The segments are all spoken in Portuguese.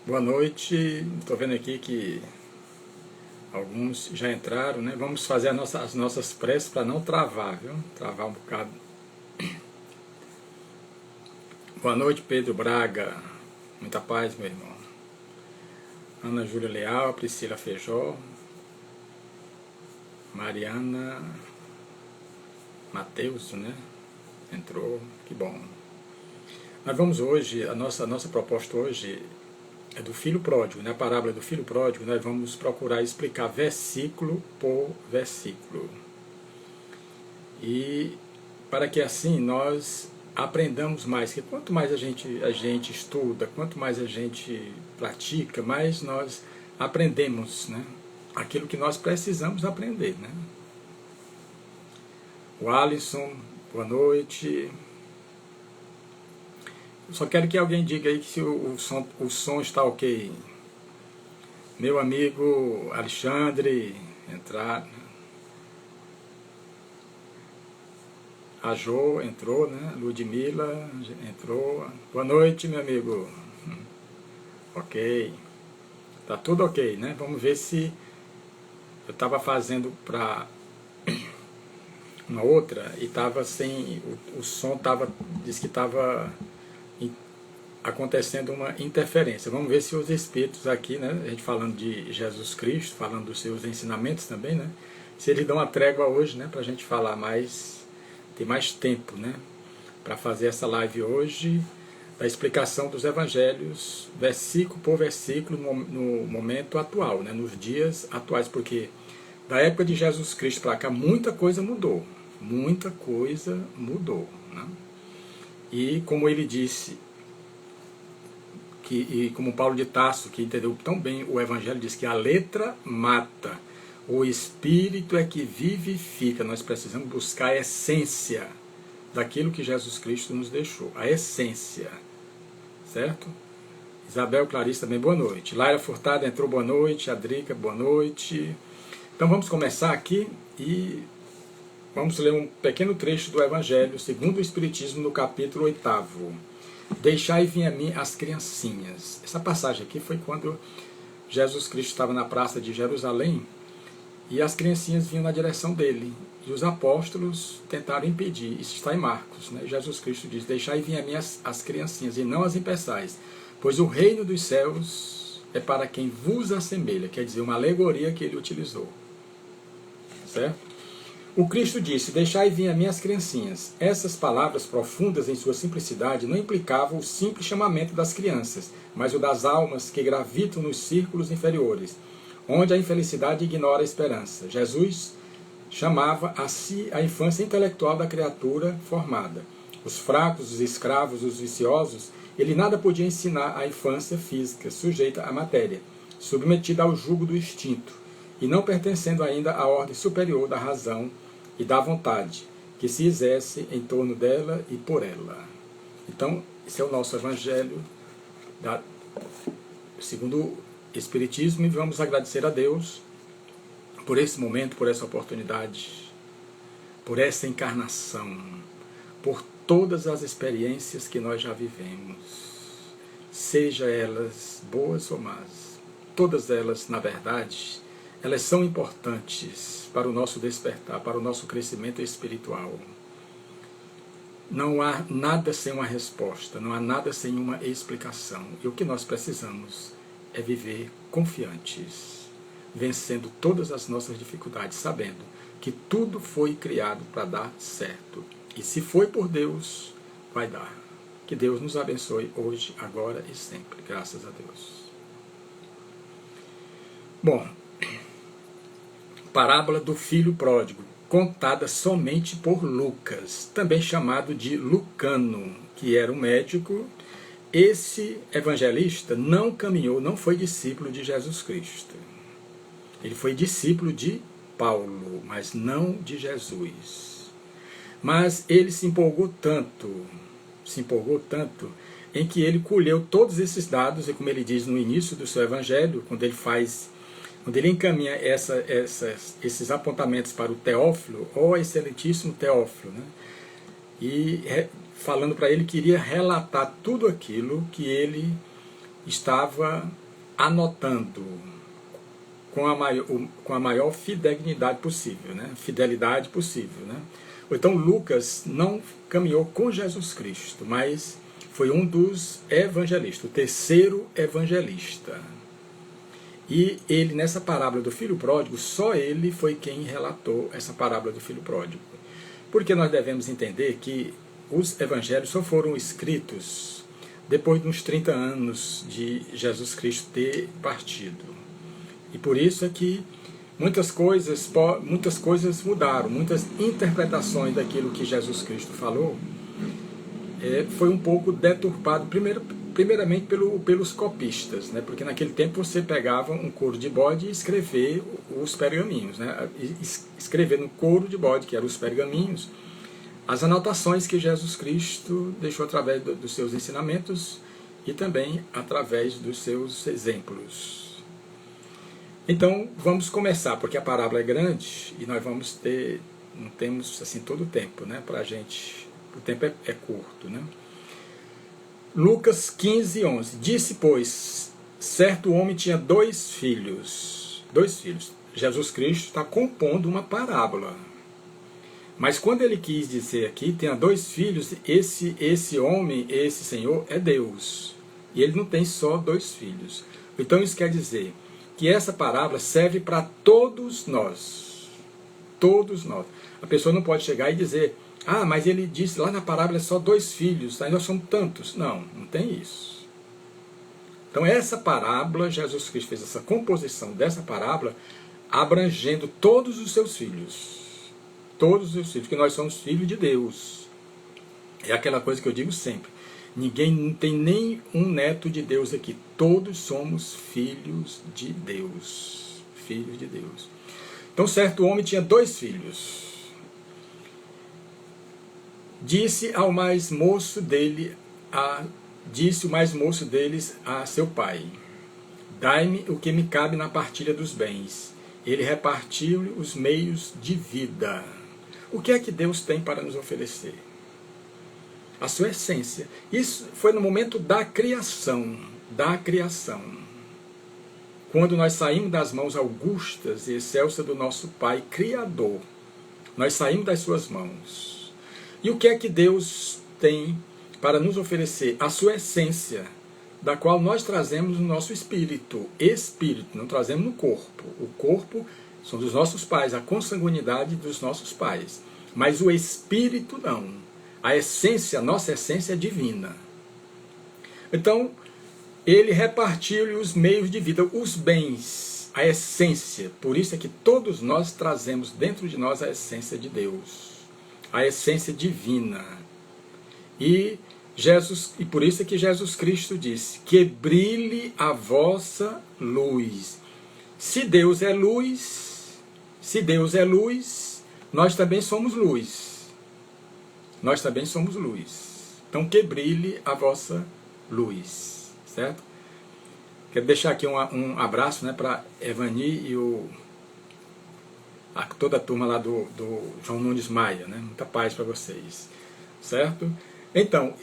Boa noite. Estou vendo aqui que alguns já entraram, né? Vamos fazer as nossas preces para não travar, viu? Travar um bocado. Boa noite, Pedro Braga. Muita paz, meu irmão. Ana Júlia Leal, Priscila Feijó, Mariana Mateus, né? Entrou, que bom. Nós vamos hoje, a nossa proposta hoje é do filho pródigo, né? A parábola do filho pródigo, nós vamos procurar explicar versículo por versículo. E para que assim nós aprendamos mais, que quanto mais a gente estuda, quanto mais a gente pratica, mais nós aprendemos, né? Aquilo que nós precisamos aprender, né? O Alisson, boa noite. Eu só quero que alguém diga aí que se o som está ok. Meu amigo Alexandre, entrar. A Jo entrou, né? Ludmila entrou. Boa noite, meu amigo. Ok. Tá tudo ok, né? Vamos ver se eu estava fazendo para uma outra e estava sem. O som disse que estava acontecendo uma interferência. Vamos ver se os espíritos aqui, né? A gente falando de Jesus Cristo, falando dos seus ensinamentos também, né? Se eles dão uma trégua hoje, né? Para a gente falar mais. Tem mais tempo, né, para fazer essa live hoje, da explicação dos evangelhos, versículo por versículo, no momento atual, né, nos dias atuais, porque da época de Jesus Cristo para cá, muita coisa mudou, né? E como ele disse, e como Paulo de Tarso, que entendeu tão bem o evangelho, diz que a letra mata, o Espírito é que vivifica. Nós precisamos buscar a essência daquilo que Jesus Cristo nos deixou. A essência. Certo? Isabel Clarice também, boa noite. Laira Furtado entrou, boa noite. Adrica, boa noite. Então vamos começar aqui e vamos ler um pequeno trecho do Evangelho segundo o Espiritismo, no capítulo 8º. Deixai vir a mim as criancinhas. Essa passagem aqui foi quando Jesus Cristo estava na praça de Jerusalém, e as criancinhas vinham na direção dele. E os apóstolos tentaram impedir. Isso está em Marcos, né? Jesus Cristo diz, deixai vir a mim as criancinhas, e não as impeçais, pois o reino dos céus é para quem vos assemelha. Quer dizer, uma alegoria que ele utilizou. Certo? O Cristo disse, deixai vir a mim as criancinhas. Essas palavras profundas em sua simplicidade não implicavam o simples chamamento das crianças, mas o das almas que gravitam nos círculos inferiores, onde a infelicidade ignora a esperança. Jesus chamava a si a infância intelectual da criatura formada. Os fracos, os escravos, os viciosos, ele nada podia ensinar à infância física, sujeita à matéria, submetida ao jugo do instinto, e não pertencendo ainda à ordem superior da razão e da vontade, que se exerce em torno dela e por ela. Então, esse é o nosso Evangelho, segundo Espiritismo, e vamos agradecer a Deus por esse momento, por essa oportunidade, por essa encarnação, por todas as experiências que nós já vivemos, seja elas boas ou más. Todas elas, na verdade, elas são importantes para o nosso despertar, para o nosso crescimento espiritual. Não há nada sem uma resposta, não há nada sem uma explicação. E o que nós precisamos é viver confiantes, vencendo todas as nossas dificuldades, sabendo que tudo foi criado para dar certo. E se foi por Deus, vai dar. Que Deus nos abençoe hoje, agora e sempre. Graças a Deus. Bom, parábola do filho pródigo, contada somente por Lucas, também chamado de Lucano, que era um médico. Esse evangelista não caminhou, não foi discípulo de Jesus Cristo. Ele foi discípulo de Paulo, mas não de Jesus. Mas ele se empolgou tanto, em que ele colheu todos esses dados, e como ele diz no início do seu evangelho, quando ele encaminha esses apontamentos para o Teófilo, ó excelentíssimo Teófilo, né? E falando para ele que iria relatar tudo aquilo que ele estava anotando com a maior fidelidade possível, né? Fidelidade possível, né? Então Lucas não caminhou com Jesus Cristo, mas foi um dos evangelistas, o terceiro evangelista. E ele, nessa parábola do filho pródigo, só ele foi quem relatou essa parábola do filho pródigo. Porque nós devemos entender que os evangelhos só foram escritos depois de uns 30 anos de Jesus Cristo ter partido. E por isso é que muitas coisas mudaram, muitas interpretações daquilo que Jesus Cristo falou foi um pouco deturpado, primeiramente pelos copistas, né? Porque naquele tempo você pegava um couro de bode e escrever os pergaminhos, né? Escrever no couro de bode, que eram os pergaminhos, as anotações que Jesus Cristo deixou através dos seus ensinamentos e também através dos seus exemplos. Então, vamos começar, porque a parábola é grande e nós não temos assim todo o tempo, né, pra gente, o tempo é curto, né? Lucas 15, 11. Disse, pois, certo homem tinha dois filhos. Jesus Cristo está compondo uma parábola. Mas quando ele quis dizer aqui, tenha dois filhos, esse homem, esse senhor é Deus. E ele não tem só dois filhos. Então isso quer dizer que essa parábola serve para todos nós. Todos nós. A pessoa não pode chegar e dizer, ah, mas ele disse lá na parábola é só dois filhos, aí nós somos tantos. Não, não tem isso. Então essa parábola, Jesus Cristo fez essa composição dessa parábola, abrangendo todos os seus filhos. Todos os filhos, porque nós somos filhos de Deus. É aquela coisa que eu digo sempre. Ninguém não tem nem um neto de Deus aqui. Todos somos filhos de Deus. Filhos de Deus. Então, certo homem tinha dois filhos. Disse o mais moço deles a seu pai: dai-me o que me cabe na partilha dos bens. Ele repartiu os meios de vida. O que é que Deus tem para nos oferecer? A sua essência. Isso foi no momento da criação. Da criação. Quando nós saímos das mãos augustas e excelsas do nosso Pai Criador. Nós saímos das suas mãos. E o que é que Deus tem para nos oferecer? A sua essência, da qual nós trazemos no nosso espírito. Espírito, não trazemos no corpo. O corpo são dos nossos pais, a consanguinidade dos nossos pais. Mas o espírito não. A essência, a nossa essência é divina. Então, ele repartiu-lhe os meios de vida, os bens, a essência. Por isso é que todos nós trazemos dentro de nós a essência de Deus. A essência divina. E por isso é que Jesus Cristo disse, que brilhe a vossa luz. Se Deus é luz, nós também somos luz. Nós também somos luz. Então que brilhe a vossa luz. Certo? Quero deixar aqui um abraço, né, para Evani e toda a turma lá do João Nunes Maia. Né? Muita paz para vocês. Certo? Então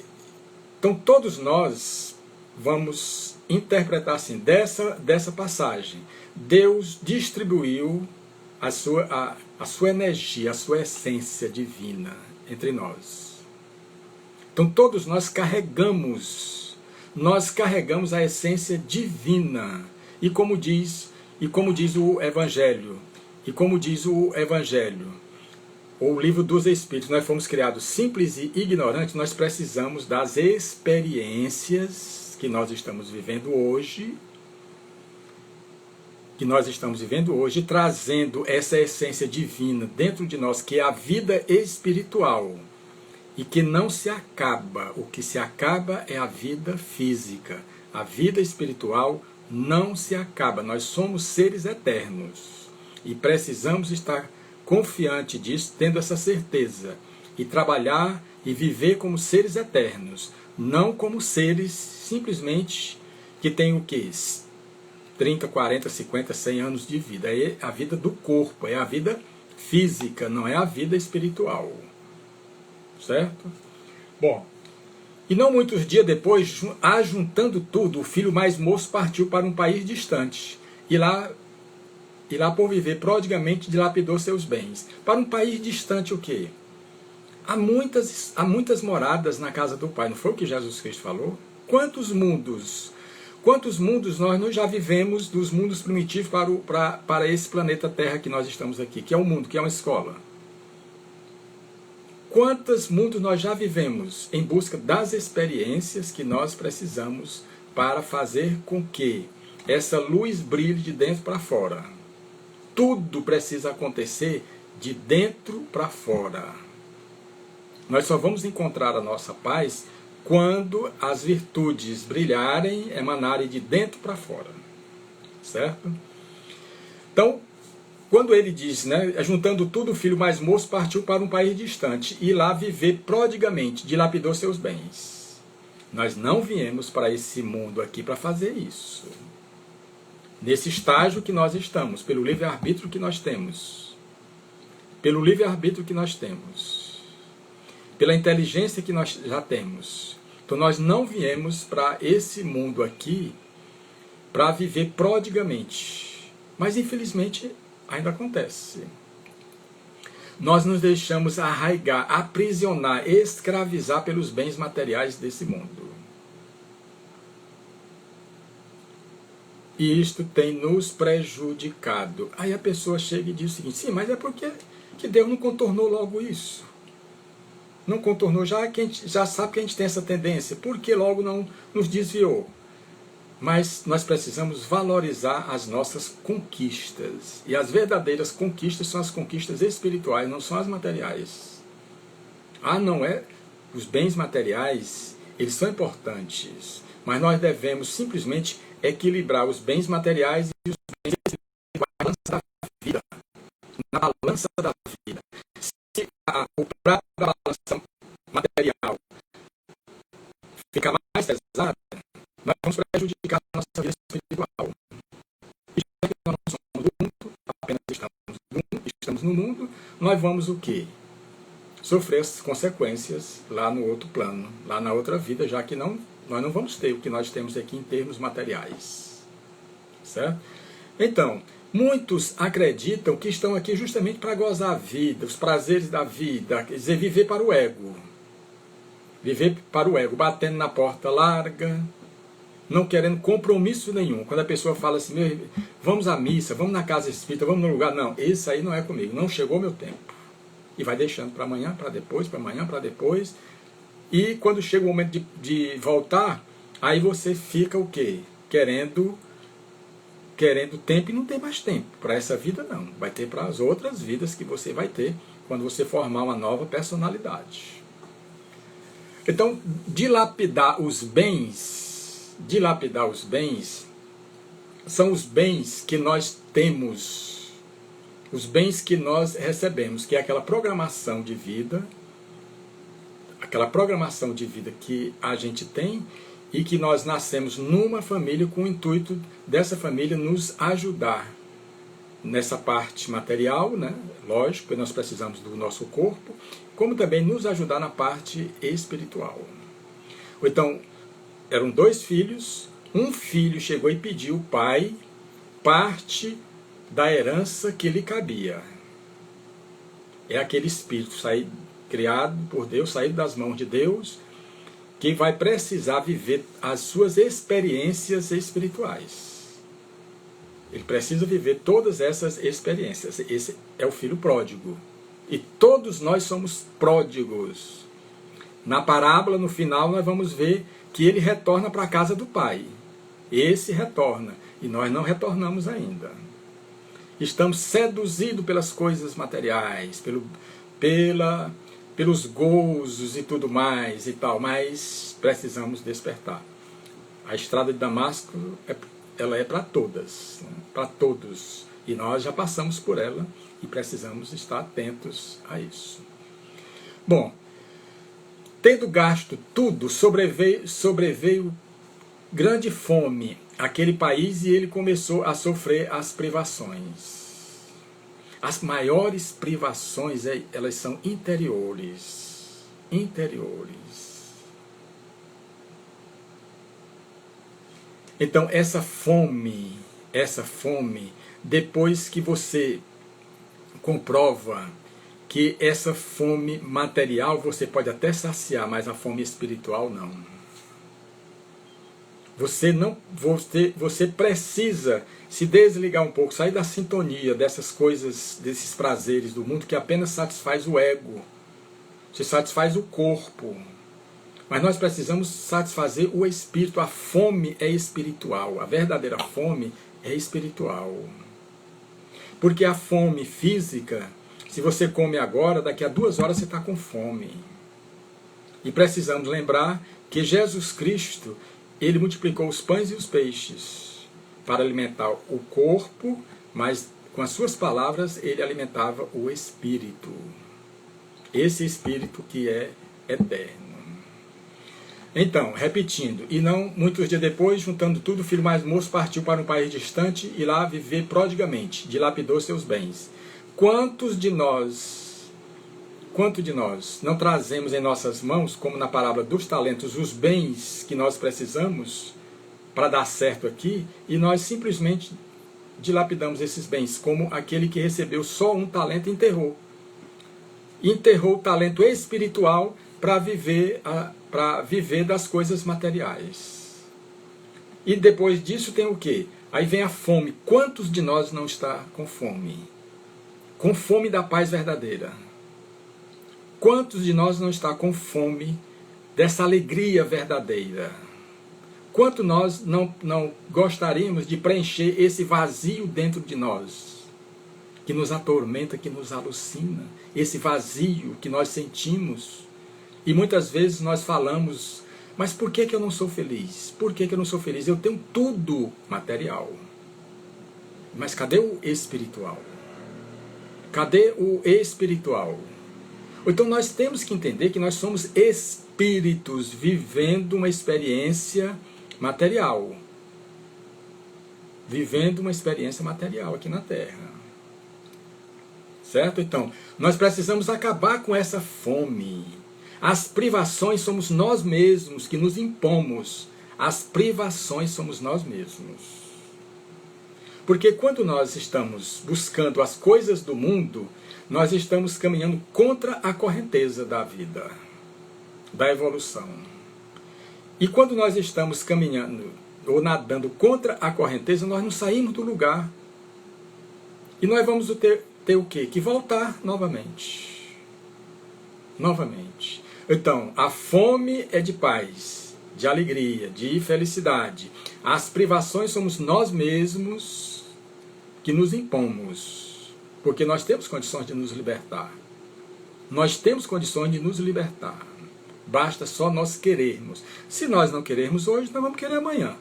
todos nós vamos interpretar assim, dessa passagem. Deus distribuiu a sua energia, a sua essência divina entre nós. Então todos nós carregamos a essência divina. E como diz o Evangelho, o livro dos Espíritos, nós fomos criados simples e ignorantes, nós precisamos das experiências que nós estamos vivendo hoje, trazendo essa essência divina dentro de nós, que é a vida espiritual, e que não se acaba. O que se acaba é a vida física. A vida espiritual não se acaba. Nós somos seres eternos, e precisamos estar confiante disso, tendo essa certeza, e trabalhar e viver como seres eternos, não como seres simplesmente que têm o quê? 30, 40, 50, 100 anos de vida. É a vida do corpo, é a vida física, não é a vida espiritual. Certo? Bom, E não muitos dias depois, ajuntando tudo, o filho mais moço partiu para um país distante. E lá por viver prodigamente, dilapidou seus bens. Para um país distante o quê? Há muitas moradas na casa do Pai. Não foi o que Jesus Cristo falou? Quantos mundos nós já vivemos dos mundos primitivos para esse planeta Terra que nós estamos aqui, que é um mundo, que é uma escola? Quantos mundos nós já vivemos em busca das experiências que nós precisamos para fazer com que essa luz brilhe de dentro para fora? Tudo precisa acontecer de dentro para fora. Nós só vamos encontrar a nossa paz quando as virtudes brilharem, emanarem de dentro para fora. Certo? Então, quando ele diz, né, juntando tudo, o filho mais moço partiu para um país distante e lá viver prodigamente, dilapidou seus bens. Nós não viemos para esse mundo aqui para fazer isso. Nesse estágio que nós estamos, pelo livre-arbítrio que nós temos, pela inteligência que nós já temos. Então nós não viemos para esse mundo aqui para viver prodigamente. Mas infelizmente ainda acontece. Nós nos deixamos arraigar, aprisionar, escravizar pelos bens materiais desse mundo. E isto tem nos prejudicado. Aí a pessoa chega e diz o seguinte: sim, mas é porque que Deus não contornou logo isso? Não contornou, já que a gente já sabe que a gente tem essa tendência, por que logo não nos desviou? Mas nós precisamos valorizar as nossas conquistas. E as verdadeiras conquistas são as conquistas espirituais, não são as materiais. Não é? Os bens materiais, eles são importantes, mas nós devemos simplesmente equilibrar os bens materiais e os bens espirituais na balança da vida. Na balança da vida. Se o prato da balança material ficar mais pesado, nós vamos prejudicar a nossa vida espiritual. E já que nós não somos do mundo, apenas estamos no mundo, nós vamos o quê? Sofrer as consequências lá no outro plano, lá na outra vida, já que nós não vamos ter o que nós temos aqui em termos materiais. Certo? Então, muitos acreditam que estão aqui justamente para gozar a vida, os prazeres da vida, quer dizer, viver para o ego. Viver para o ego, batendo na porta larga, não querendo compromisso nenhum. Quando a pessoa fala assim, vamos à missa, vamos na casa espírita, vamos no lugar, não, esse aí não é comigo, não chegou meu tempo. E vai deixando para amanhã, para depois, para amanhã, para depois. E quando chega o momento de voltar, aí você fica o quê? Querendo tempo e não tem mais tempo. Para essa vida não, vai ter para as outras vidas que você vai ter quando você formar uma nova personalidade. Então, dilapidar os bens são os bens que nós temos, os bens que nós recebemos, que é aquela programação de vida que a gente tem e que nós nascemos numa família com o intuito dessa família nos ajudar nessa parte material, né? Lógico que nós precisamos do nosso corpo, como também nos ajudar na parte espiritual. Então, eram 2 filhos, um filho chegou e pediu ao pai parte da herança que lhe cabia. É aquele espírito criado por Deus, saído das mãos de Deus, que vai precisar viver as suas experiências espirituais. Ele precisa viver todas essas experiências. Esse é o filho pródigo. E todos nós somos pródigos. Na parábola, no final, nós vamos ver que ele retorna para a casa do pai. Esse retorna. E nós não retornamos ainda. Estamos seduzidos pelas coisas materiais, pelos gozos e tudo mais e tal, mas precisamos despertar. A estrada de Damasco, ela é para todas, né? Para todos. E nós já passamos por ela e precisamos estar atentos a isso. Bom, tendo gasto tudo, sobreveio grande fome àquele país e ele começou a sofrer as privações. As maiores privações, elas são interiores. Então, essa fome, depois que você comprova que essa fome material você pode até saciar, mas a fome espiritual não. Você precisa se desligar um pouco, sair da sintonia dessas coisas, desses prazeres do mundo que apenas satisfaz o ego, se satisfaz o corpo. Mas nós precisamos satisfazer o espírito. A fome é espiritual, a verdadeira fome é espiritual. Porque a fome física, se você come agora, daqui a 2 horas você está com fome. E precisamos lembrar que Jesus Cristo, Ele multiplicou os pães e os peixes para alimentar o corpo, mas com as suas palavras Ele alimentava o espírito. Esse espírito que é eterno. Então, repetindo, e não muitos dias depois, juntando tudo, o filho mais moço partiu para um país distante e lá viver prodigamente, dilapidou seus bens. Quantos de nós não trazemos em nossas mãos, como na parábola dos talentos, os bens que nós precisamos para dar certo aqui, e nós simplesmente dilapidamos esses bens, como aquele que recebeu só um talento e enterrou. Enterrou o talento espiritual para viver das coisas materiais. E depois disso tem o quê? Aí vem a fome. Quantos de nós não está com fome? Com fome da paz verdadeira. Quantos de nós não está com fome dessa alegria verdadeira? Quanto nós não gostaríamos de preencher esse vazio dentro de nós, que nos atormenta, que nos alucina, esse vazio que nós sentimos. E muitas vezes nós falamos, mas por que eu não sou feliz? Por que eu não sou feliz? Eu tenho tudo material. Mas cadê o espiritual? Cadê o espiritual? Então nós temos que entender que nós somos espíritos vivendo uma experiência material. Vivendo uma experiência material aqui na Terra. Certo? Então, nós precisamos acabar com essa fome. As privações somos nós mesmos que nos impomos. As privações somos nós mesmos. Porque quando nós estamos buscando as coisas do mundo, nós estamos caminhando contra a correnteza da vida, da evolução. E quando nós estamos caminhando ou nadando contra a correnteza, nós não saímos do lugar. E nós vamos ter o quê? Que voltar novamente. Novamente. Então, a fome é de paz, de alegria, de felicidade. As privações somos nós mesmos que nos impomos, porque nós temos condições de nos libertar. Nós temos condições de nos libertar. Basta só nós querermos. Se nós não queremos hoje, nós vamos querer amanhã.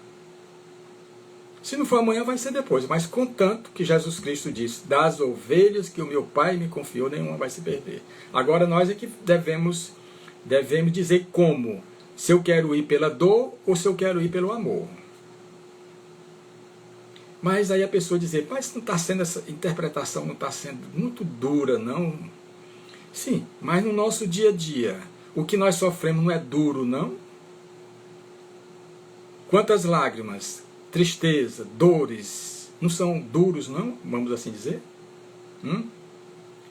Se não for amanhã, vai ser depois. Mas contanto que Jesus Cristo disse, das ovelhas que o meu Pai me confiou, nenhuma vai se perder. Agora nós é que devemos dizer como. Se eu quero ir pela dor ou se eu quero ir pelo amor. Mas aí a pessoa dizer, mas não está sendo, essa interpretação não está sendo muito dura, não? Sim, mas no nosso dia a dia, o que nós sofremos não é duro, não? Quantas lágrimas, tristeza, dores, não são duros, não? Vamos assim dizer?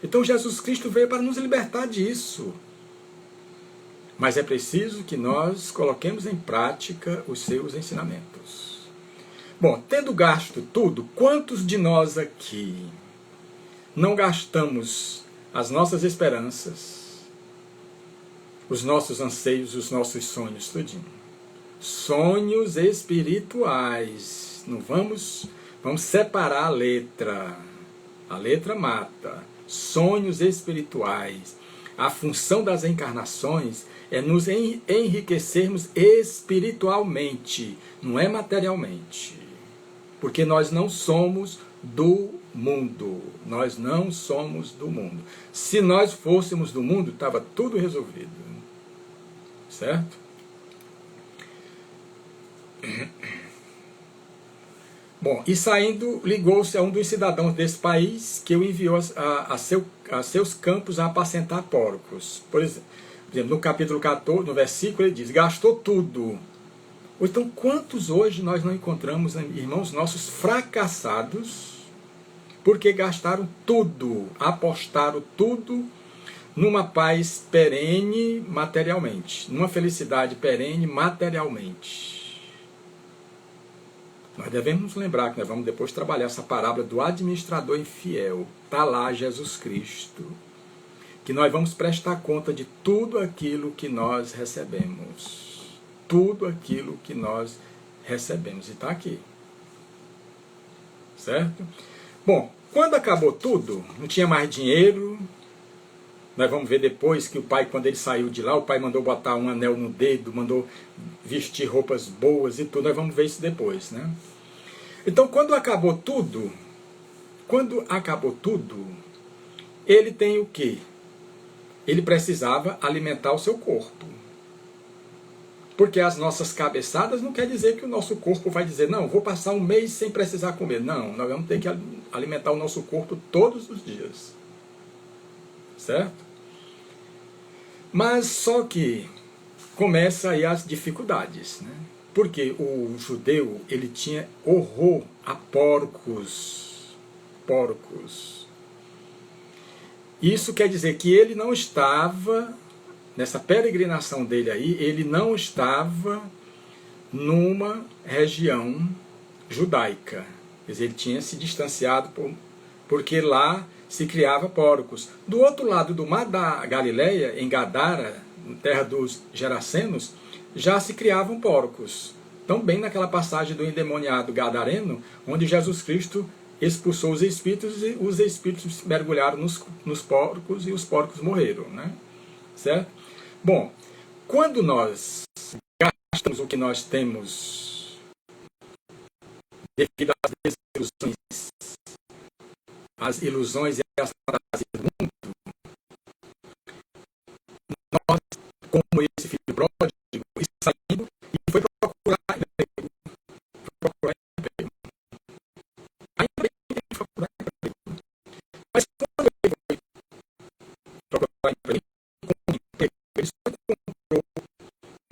Então Jesus Cristo veio para nos libertar disso. Mas é preciso que nós coloquemos em prática os seus ensinamentos. Bom, tendo gasto tudo, quantos de nós aqui não gastamos as nossas esperanças, os nossos anseios, os nossos sonhos, tudinho? Sonhos espirituais. Não vamos separar a letra. A letra mata. Sonhos espirituais. A função das encarnações é nos enriquecermos espiritualmente, não é materialmente. Porque nós não somos do mundo. Nós não somos do mundo. Se nós fôssemos do mundo, estava tudo resolvido. Certo? Bom, e saindo, ligou-se a um dos cidadãos desse país que o enviou a seus campos a apacentar porcos. Por exemplo, no capítulo 14, no versículo, ele diz, gastou tudo Então, quantos hoje nós não encontramos, irmãos nossos fracassados, porque gastaram tudo, apostaram tudo numa paz perene materialmente, numa felicidade perene materialmente. Nós devemos lembrar que nós vamos depois trabalhar essa parábola do administrador infiel. Está lá Jesus Cristo. Que nós vamos prestar conta de tudo aquilo que nós recebemos. Tudo aquilo que nós recebemos. E está aqui. Certo? Bom, quando acabou tudo, não tinha mais dinheiro. Nós vamos ver depois que o pai, quando ele saiu de lá, o pai mandou botar um anel no dedo, mandou vestir roupas boas e tudo. Nós vamos ver isso depois, né? Então, quando acabou tudo, ele tem o quê? Ele precisava alimentar o seu corpo. Porque as nossas cabeçadas não quer dizer que o nosso corpo vai dizer, não, vou passar um mês sem precisar comer. Não, nós vamos ter que alimentar o nosso corpo todos os dias. Certo? Mas só que começa aí as dificuldades, né? Porque o judeu, ele tinha horror a porcos. Porcos. Isso quer dizer que ele não estava, nessa peregrinação dele aí, ele não estava numa região judaica. Quer dizer, ele tinha se distanciado porque lá se criava porcos. Do outro lado do mar da Galileia, em Gadara, terra dos Gerasenos, já se criavam porcos. Também naquela passagem do endemoniado gadareno, onde Jesus Cristo expulsou os espíritos e os espíritos mergulharam nos porcos e os porcos morreram, né? Certo? Bom, quando nós gastamos o que nós temos devido às desilusões, as ilusões e as fantasias do mundo, nós, como esse filho pródigo, saindo e foi procurar emprego. Ainda bem que ele foi procurar emprego. Mas quando ele foi procurar emprego, ele só encontrou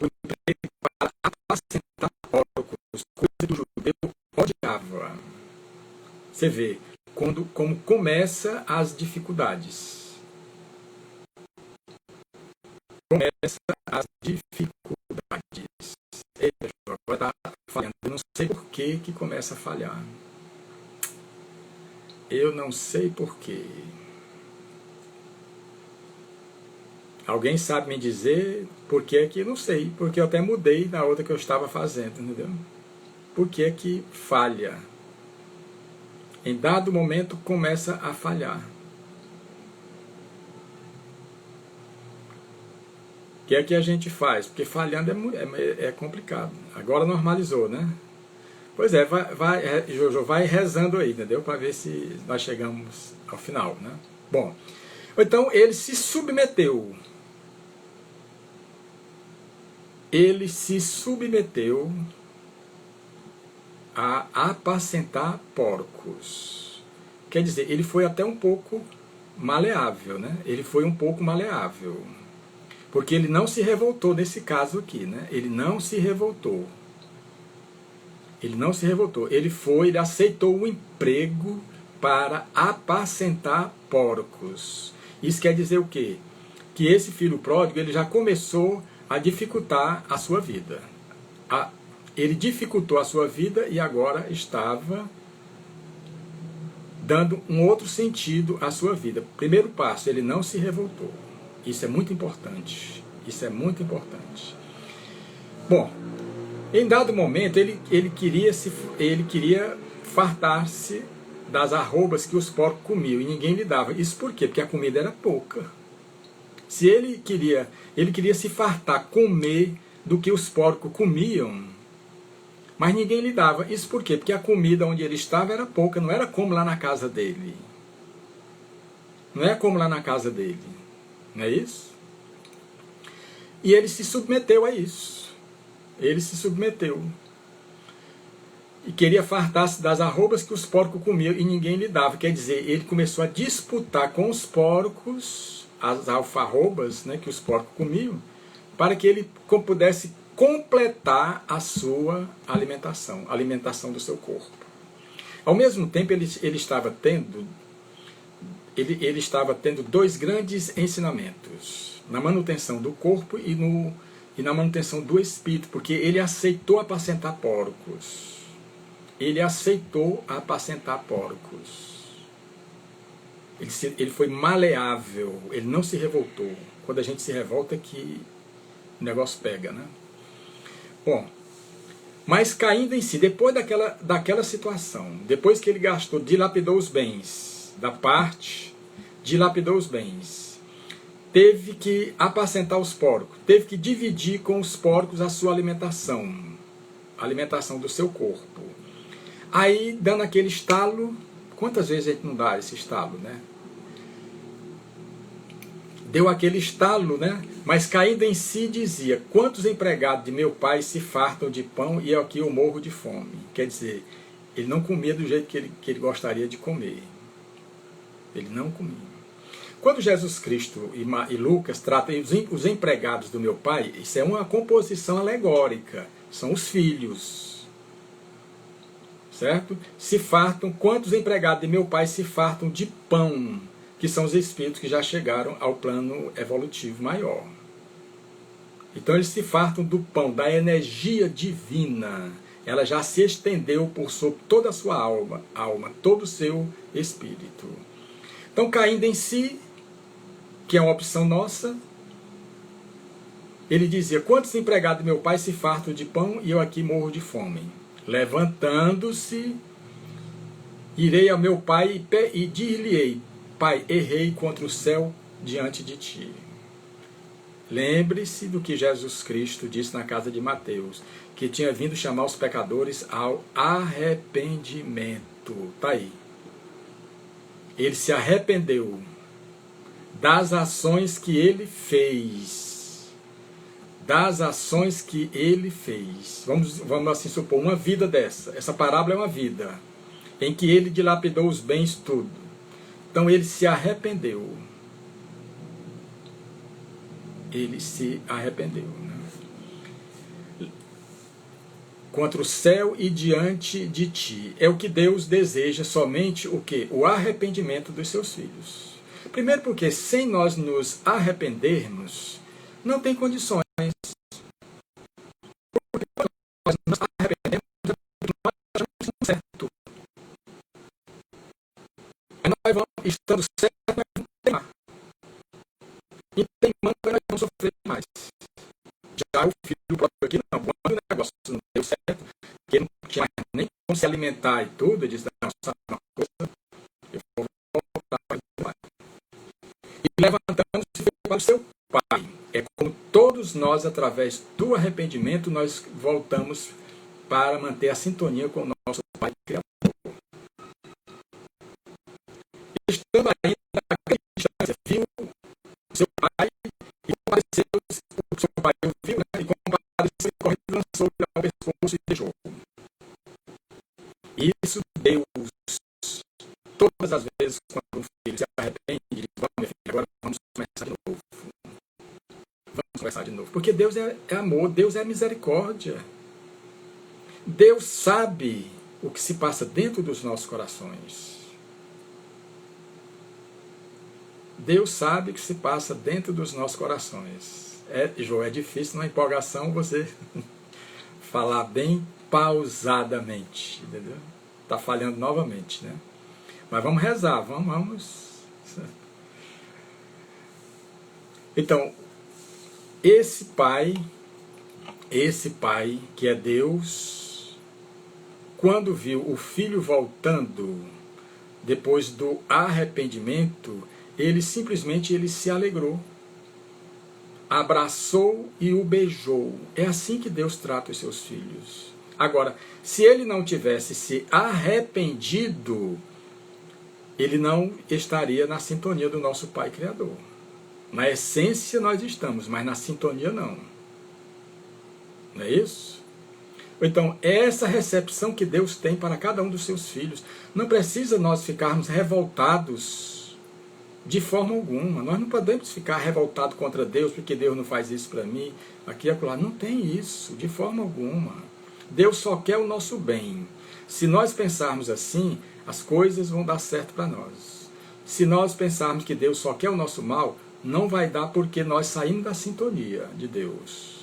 o emprego para apacentar porcos, coisa que o judeu odiava. Você vê como começa as dificuldades. Começa as dificuldades. Eita, agora está falhando. Eu não sei por que começa a falhar. Eu não sei por quê. Alguém sabe me dizer por que que eu não sei? Porque eu até mudei da outra que eu estava fazendo, entendeu? Por que que falha? Em dado momento começa a falhar. O que é que a gente faz? Porque falhando é complicado. Agora normalizou, né? Pois é, Jojo, vai rezando aí, entendeu? Para ver se nós chegamos ao final, né? Bom, então ele se submeteu. Ele se submeteu a apacentar porcos. Quer dizer, ele foi até um pouco maleável, né? Ele foi um pouco maleável. Porque ele não se revoltou nesse caso aqui, né? Ele não se revoltou. Ele não se revoltou. Ele aceitou o emprego para apacentar porcos. Isso quer dizer o quê? Que esse filho pródigo, ele já começou a dificultar a sua vida. Ele dificultou a sua vida e agora estava dando um outro sentido à sua vida. Primeiro passo, ele não se revoltou. Isso é muito importante. Isso é muito importante. Bom, em dado momento, ele queria fartar-se das arrobas que os porcos comiam e ninguém lhe dava. Isso por quê? Porque a comida era pouca. Se ele queria se fartar, comer do que os porcos comiam, mas ninguém lhe dava. Isso por quê? Porque a comida onde ele estava era pouca, não era como lá na casa dele. Não é como lá na casa dele. Não é isso? E ele se submeteu a isso. Ele se submeteu. E queria fartar-se das arrobas que os porcos comiam e ninguém lhe dava. Quer dizer, ele começou a disputar com os porcos as alfarrobas, né, que os porcos comiam, para que ele pudesse completar a sua alimentação, a alimentação do seu corpo. Ao mesmo tempo, ele estava tendo dois grandes ensinamentos, na manutenção do corpo e na manutenção do espírito, porque ele aceitou apacentar porcos. Ele aceitou apacentar porcos. Ele foi maleável, ele não se revoltou. Quando a gente se revolta é que o negócio pega, né? Bom, mas caindo em si, depois daquela situação, depois que ele gastou, dilapidou os bens, dilapidou os bens, teve que apacentar os porcos, teve que dividir com os porcos a sua alimentação, a alimentação do seu corpo. Aí, dando aquele estalo, quantas vezes a gente não dá esse estalo, né? Deu aquele estalo, né? Mas caindo em si dizia: quantos empregados de meu pai se fartam de pão e aqui eu morro de fome? Quer dizer, ele não comia do jeito que ele gostaria de comer. Ele não comia. Quando Jesus Cristo e Lucas tratam os empregados do meu pai, isso é uma composição alegórica. São os filhos. Certo? Se fartam, quantos empregados de meu pai se fartam de pão? Que são os espíritos que já chegaram ao plano evolutivo maior. Então eles se fartam do pão, da energia divina. Ela já se estendeu por sobre toda a sua alma, todo o seu espírito. Então, caindo em si, que é uma opção nossa, ele dizia: quantos empregados do meu pai se fartam de pão e eu aqui morro de fome? Levantando-se, irei ao meu pai e dir-lhe-ei: Pai, errei contra o céu diante de ti. Lembre-se do que Jesus Cristo disse na casa de Mateus, que tinha vindo chamar os pecadores ao arrependimento. Está aí. Ele se arrependeu das ações que ele fez. Das ações que ele fez. Vamos assim supor, uma vida dessa. Essa parábola é uma vida em que ele dilapidou os bens tudo. Então ele se arrependeu. Ele se arrependeu. Né? Contra o céu e diante de ti. É o que Deus deseja, somente o quê? O arrependimento dos seus filhos. Primeiro porque sem nós nos arrependermos, não tem condições. Porque nós nos arrependemos, nós achamos certo. Nós vamos, estando certo, nós vamos teimar. E teimando, nós vamos sofrer mais. Já o filho próprio aqui, não. Quando o negócio não deu certo, que ele não tinha nem como se alimentar e tudo, ele disse: não, sabe uma coisa, eu vou voltar para o pai. E levantando-se foi para o seu pai. É como todos nós, através do arrependimento, nós voltamos para manter a sintonia com o nosso Pai Criador. Estando aí na distância, viu seu pai e compareceu, o seu pai ouviu, né, e compareceu e correndo, lançou-lhe ao pescoço e beijou. Isso Deus, todas as vezes quando um filho se arrepende, diz: vamos, meu filho, agora vamos começar de novo. Vamos começar de novo. Porque Deus é amor, Deus é misericórdia. Deus sabe o que se passa dentro dos nossos corações. Deus sabe o que se passa dentro dos nossos corações. João, é difícil numa empolgação você falar bem pausadamente, entendeu? Está falhando novamente, né? Mas vamos rezar, vamos. Então, esse pai que é Deus, quando viu o filho voltando depois do arrependimento, ele simplesmente se alegrou, abraçou e o beijou. É assim que Deus trata os seus filhos. Agora, se ele não tivesse se arrependido, ele não estaria na sintonia do nosso Pai Criador. Na essência nós estamos, mas na sintonia não. Não é isso? Então, é essa recepção que Deus tem para cada um dos seus filhos. Não precisa nós ficarmos revoltados De forma alguma. Nós não podemos ficar revoltados contra Deus porque Deus não faz isso para mim, aqui e acolá. Não tem isso, de forma alguma. Deus só quer o nosso bem. Se nós pensarmos assim, as coisas vão dar certo para nós. Se nós pensarmos que Deus só quer o nosso mal, não vai dar, porque nós saímos da sintonia de Deus.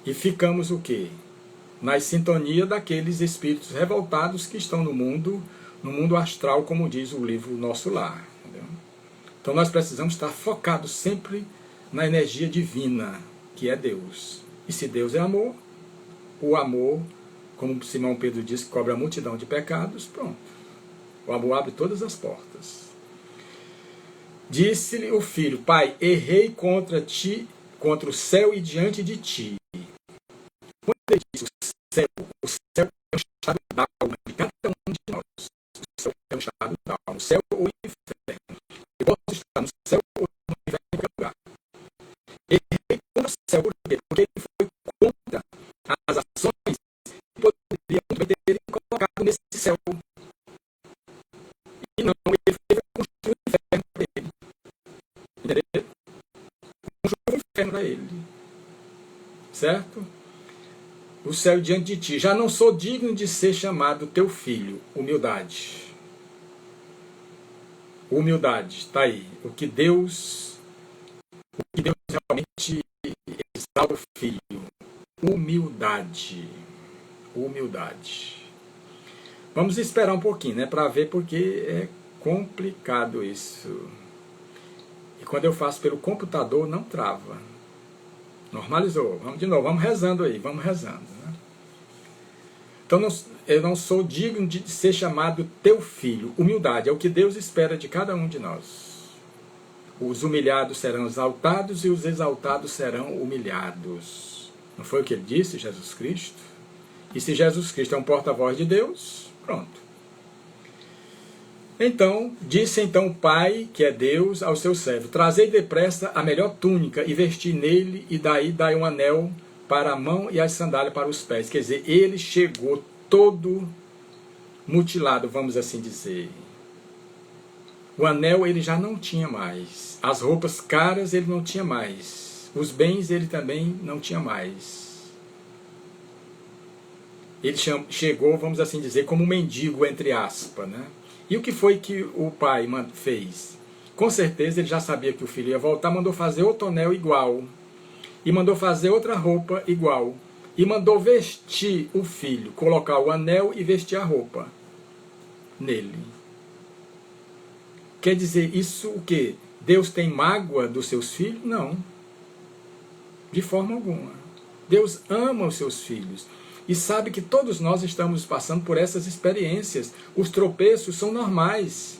E ficamos o quê? Na sintonia daqueles espíritos revoltados que estão no mundo astral, como diz o livro Nosso Lar. Entendeu? Então nós precisamos estar focados sempre na energia divina, que é Deus. E se Deus é amor, o amor, como Simão Pedro disse, cobre a multidão de pecados, pronto. O amor abre todas as portas. Disse-lhe o filho: Pai, errei contra ti, contra o céu e diante de ti. Quando ele disse o céu é um estado da alma de cada um de nós. O céu é um estado da alma, o céu ou o inferno. Eu posso estar no céu ou no inferno em qualquer lugar. Errei contra o céu, por quê? Porque ele foi contra as ações que poderiam ter colocado nesse céu. E não, ele foi construir o inferno para ele. Entendeu? Construir o inferno para ele. Certo? O céu diante de ti. Já não sou digno de ser chamado teu filho. Humildade. Humildade. Está aí. O que Deus realmente exalta o filho. Humildade. Humildade. Vamos esperar um pouquinho, né? Para ver, porque é complicado isso. E quando eu faço pelo computador, não trava. Normalizou. Vamos de novo. Vamos rezando aí. Vamos rezando. Né? Então, eu não sou digno de ser chamado teu filho. Humildade é o que Deus espera de cada um de nós. Os humilhados serão exaltados e os exaltados serão humilhados. Não foi o que ele disse, Jesus Cristo? E se Jesus Cristo é um porta-voz de Deus, pronto. Então, disse então o Pai, que é Deus, ao seu servo: trazei depressa a melhor túnica e vesti nele, e daí dai um anel para a mão e as sandálias para os pés. Quer dizer, ele chegou todo mutilado, vamos assim dizer. O anel ele já não tinha mais. As roupas caras ele não tinha mais. Os bens ele também não tinha mais. Ele chegou, vamos assim dizer, como um mendigo, entre aspas, né? E o que foi que o pai fez? Com certeza ele já sabia que o filho ia voltar, mandou fazer outro anel igual. E mandou fazer outra roupa igual. E mandou vestir o filho, colocar o anel e vestir a roupa nele. Quer dizer, isso o quê? Deus tem mágoa dos seus filhos? Não. De forma alguma. Deus ama os seus filhos. E sabe que todos nós estamos passando por essas experiências. Os tropeços são normais.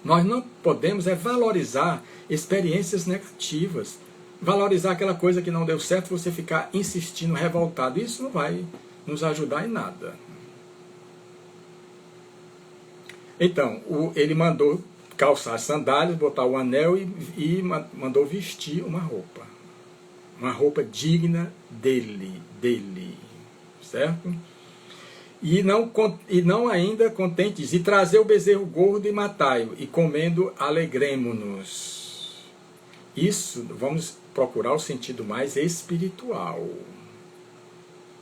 Nós não podemos valorizar experiências negativas. Valorizar aquela coisa que não deu certo, você ficar insistindo, revoltado. Isso não vai nos ajudar em nada. Então, ele mandou calçar as sandálias, botar o anel e mandou vestir uma roupa. Uma roupa digna dele. Certo? E não ainda contentes, e trazer o bezerro gordo e matai-o, e comendo alegremo-nos. Isso, vamos procurar o sentido mais espiritual.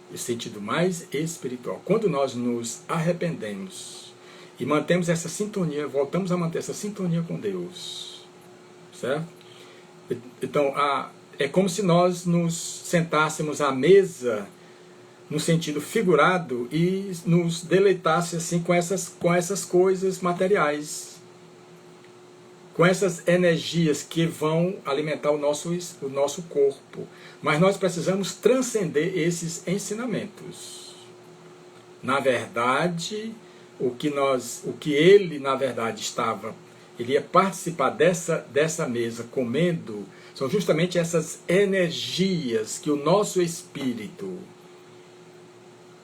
O sentido mais espiritual. Quando nós nos arrependemos e mantemos essa sintonia, voltamos a manter essa sintonia com Deus. Certo? Então, é como se nós nos sentássemos à mesa no sentido figurado e nos deleitasse assim com essas coisas materiais, com essas energias que vão alimentar o nosso corpo. Mas nós precisamos transcender esses ensinamentos. Na verdade, o que ele na verdade ele ia participar dessa mesa comendo, são justamente essas energias que o nosso espírito,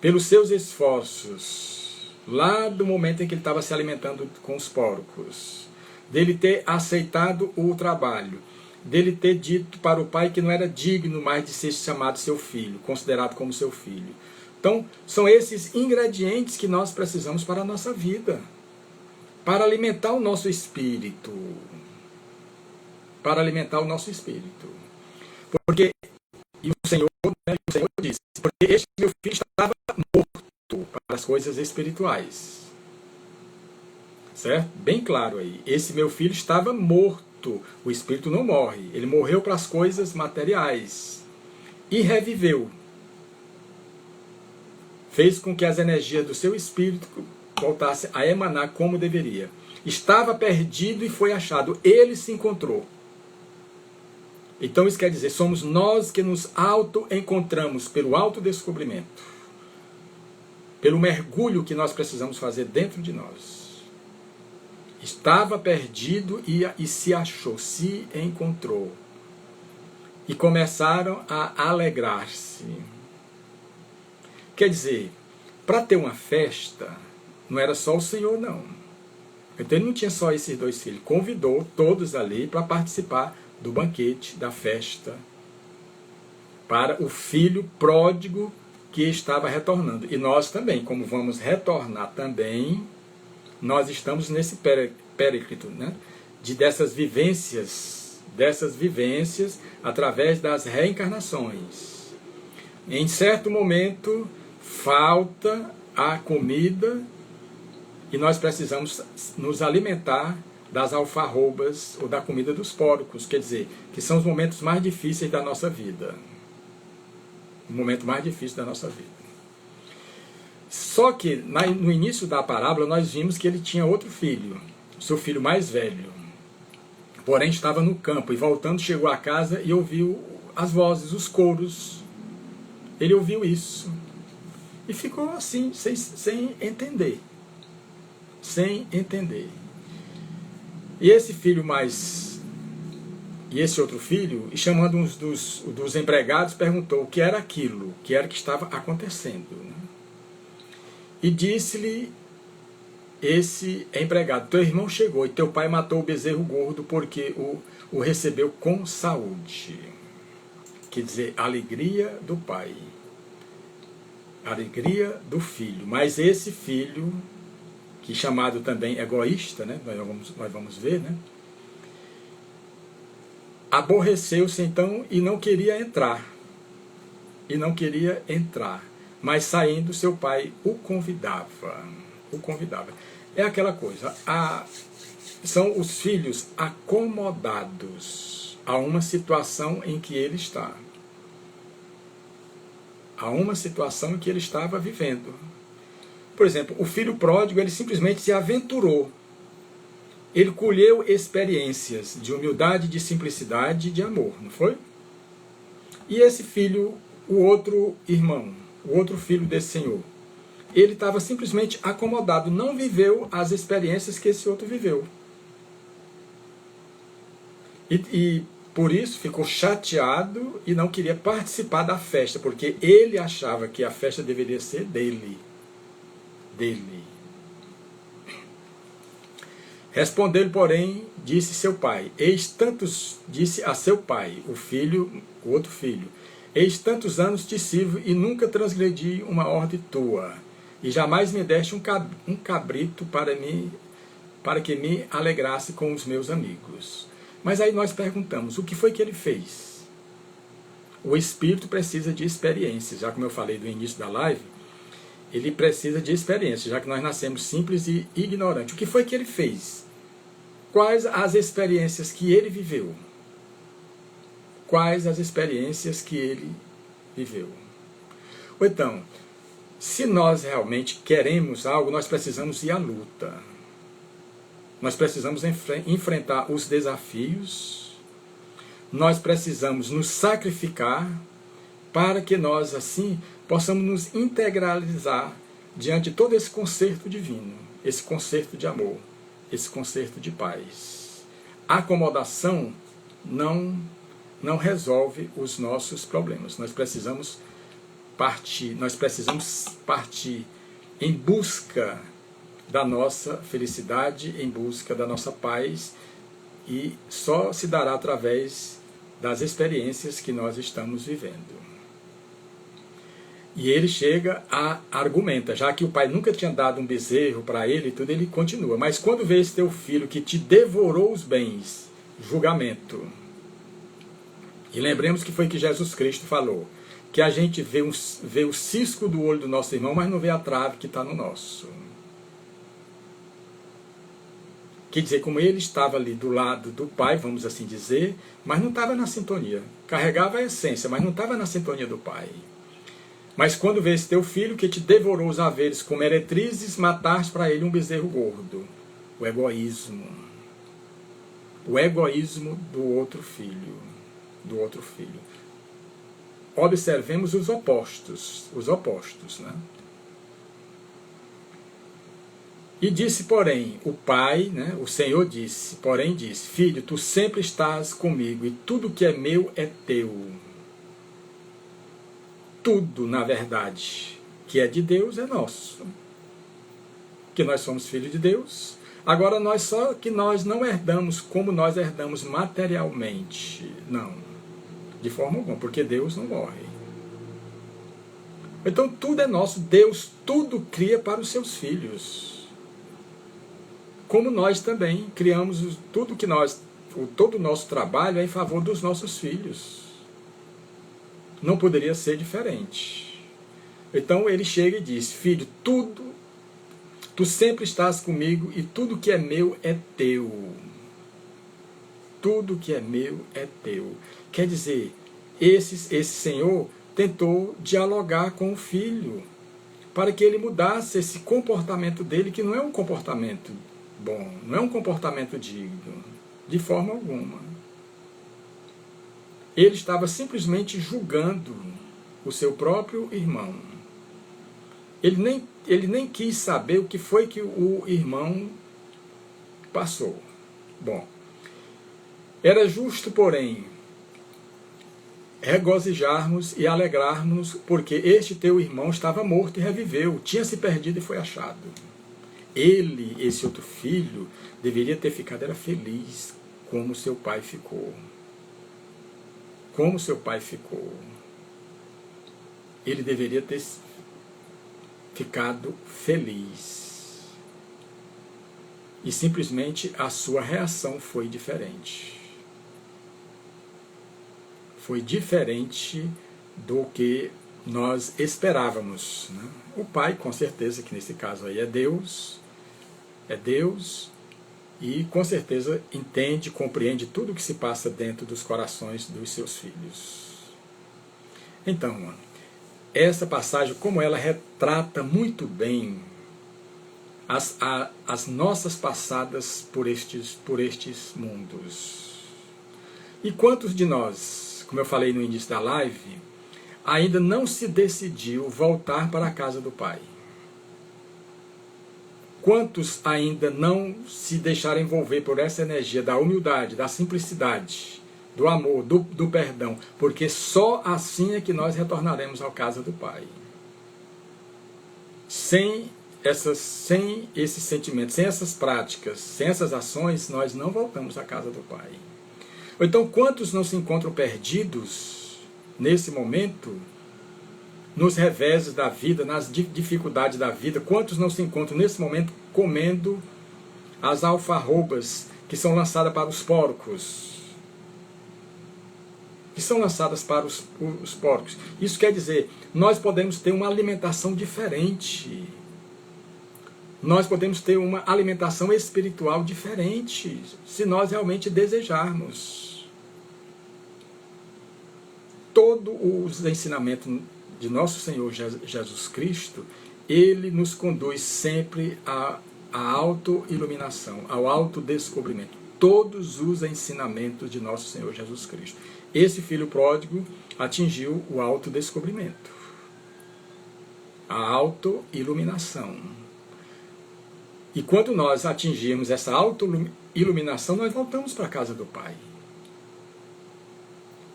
pelos seus esforços, lá do momento em que ele estava se alimentando com os porcos, dele ter aceitado o trabalho, dele ter dito para o pai que não era digno mais de ser chamado seu filho, considerado como seu filho. Então, são esses ingredientes que nós precisamos para a nossa vida. para alimentar o nosso espírito. Para alimentar o nosso espírito. Porque, e o Senhor disse, porque este meu filho estava morto para as coisas espirituais. Certo? Bem claro aí. Esse meu filho estava morto. O espírito não morre. Ele morreu para as coisas materiais. E reviveu. Fez com que as energias do seu espírito voltassem a emanar como deveria. Estava perdido e foi achado. Ele se encontrou. Então isso quer dizer, somos nós que nos auto-encontramos pelo autodescobrimento. Pelo mergulho que nós precisamos fazer dentro de nós. Estava perdido e se achou, se encontrou. E começaram a alegrar-se. Quer dizer, para ter uma festa, não era só o Senhor, não. Então ele não tinha só esses dois filhos. Convidou todos ali para participar do banquete, da festa, para o filho pródigo que estava retornando. E nós também, como vamos retornar também, nós estamos nesse périclito, né? Dessas vivências através das reencarnações. Em certo momento, falta a comida e nós precisamos nos alimentar das alfarrobas ou da comida dos porcos, quer dizer, que são os momentos mais difíceis da nossa vida. O momento mais difícil da nossa vida. Só que no início da parábola nós vimos que ele tinha outro filho, seu filho mais velho. Porém estava no campo e voltando chegou a casa e ouviu as vozes, os coros. Ele ouviu isso e ficou assim, sem entender. Sem entender. E esse filho e esse outro filho, e chamando um dos empregados, perguntou o que era aquilo, o que era que estava acontecendo. Né? E disse-lhe esse empregado, teu irmão chegou e teu pai matou o bezerro gordo porque o recebeu com saúde. Quer dizer, alegria do pai, alegria do filho. Mas esse filho, que chamado também egoísta, né? nós vamos ver, né? Aborreceu-se então e não queria entrar. Mas saindo, seu pai o convidava. É aquela coisa, são os filhos acomodados a uma situação em que ele está. A uma situação em que ele estava vivendo. Por exemplo, o filho pródigo, ele simplesmente se aventurou. Ele colheu experiências de humildade, de simplicidade e de amor, não foi? E esse filho, o outro irmão, o outro filho desse senhor, ele estava simplesmente acomodado, não viveu as experiências que esse outro viveu. E por isso ficou chateado e não queria participar da festa, porque ele achava que a festa deveria ser dele. Respondeu-lhe, porém, disse seu pai, disse a seu pai, o outro filho, eis tantos anos te sirvo e nunca transgredi uma ordem tua, e jamais me deste um cabrito para que me alegrasse com os meus amigos. Mas aí nós perguntamos, o que foi que ele fez? O espírito precisa de experiências, já como eu falei no início da live, ele precisa de experiência, já que nós nascemos simples e ignorantes. O que foi que ele fez? Quais as experiências que ele viveu? Quais as experiências que ele viveu? Ou então, se nós realmente queremos algo, nós precisamos ir à luta. Nós precisamos enfrentar os desafios. Nós precisamos nos sacrificar para que nós, assim, possamos nos integralizar diante de todo esse concerto divino, esse concerto de amor, esse concerto de paz. A acomodação não resolve os nossos problemas. Nós precisamos partir em busca da nossa felicidade, em busca da nossa paz, e só se dará através das experiências que nós estamos vivendo. E ele chega a argumenta, já que o pai nunca tinha dado um bezerro para ele e tudo, ele continua. Mas quando vê esse teu filho que te devorou os bens, julgamento. E lembremos que foi que Jesus Cristo falou, que a gente vê o cisco do olho do nosso irmão, mas não vê a trave que está no nosso. Quer dizer, como ele estava ali do lado do pai, vamos assim dizer, mas não estava na sintonia. Carregava a essência, mas não estava na sintonia do pai. Mas quando vê esse teu filho que te devorou os haveres como meretrizes, mataste para ele um bezerro gordo. O egoísmo. O egoísmo do outro filho. Do outro filho. Observemos os opostos. Os opostos, né? E disse, porém, o pai, né, o Senhor disse, porém disse, filho, tu sempre estás comigo e tudo que é meu é teu. Tudo, na verdade, que é de Deus é nosso. Que nós somos filhos de Deus. Agora, só que nós não herdamos como nós herdamos materialmente. Não. De forma alguma, porque Deus não morre. Então, tudo é nosso. Deus tudo cria para os seus filhos. Como nós também criamos tudo que todo o nosso trabalho é em favor dos nossos filhos. Não poderia ser diferente. Então ele chega e diz, filho, tu sempre estás comigo e tudo que é meu é teu. Tudo que é meu é teu. Quer dizer, esse Senhor tentou dialogar com o filho para que ele mudasse esse comportamento dele, que não é um comportamento bom, não é um comportamento digno, de forma alguma. Ele estava simplesmente julgando o seu próprio irmão. Ele nem quis saber o que foi que o irmão passou. Bom, era justo, porém, regozijarmos e alegrarmos, porque este teu irmão estava morto e reviveu, tinha se perdido e foi achado. Ele, esse outro filho, deveria ter ficado feliz, como seu pai ficou. Como seu pai ficou. Ele deveria ter ficado feliz. E simplesmente a sua reação foi diferente. Foi diferente do que nós esperávamos, né? O pai, com certeza, que nesse caso aí é Deus, e com certeza entende, compreende tudo o que se passa dentro dos corações dos seus filhos. Então, essa passagem, como ela retrata muito bem as nossas passadas por estes mundos. E quantos de nós, como eu falei no início da live, ainda não se decidiu voltar para a casa do Pai? Quantos ainda não se deixaram envolver por essa energia da humildade, da simplicidade, do amor, do perdão? Porque só assim é que nós retornaremos à casa do Pai. Sem esse sentimento, sem essas práticas, sem essas ações, nós não voltamos à casa do Pai. Ou então, quantos não se encontram perdidos nesse momento, nos reveses da vida, nas dificuldades da vida? Quantos não se encontram nesse momento comendo as alfarrobas que são lançadas para os porcos? Que são lançadas para os porcos. Isso quer dizer, nós podemos ter uma alimentação diferente. Nós podemos ter uma alimentação espiritual diferente, se nós realmente desejarmos. Todos os ensinamentos de nosso Senhor Jesus Cristo, ele nos conduz sempre à autoiluminação, ao autodescobrimento. Todos os ensinamentos de nosso Senhor Jesus Cristo. Esse filho pródigo atingiu o autodescobrimento, a autoiluminação. E quando nós atingirmos essa autoiluminação, nós voltamos para a casa do Pai.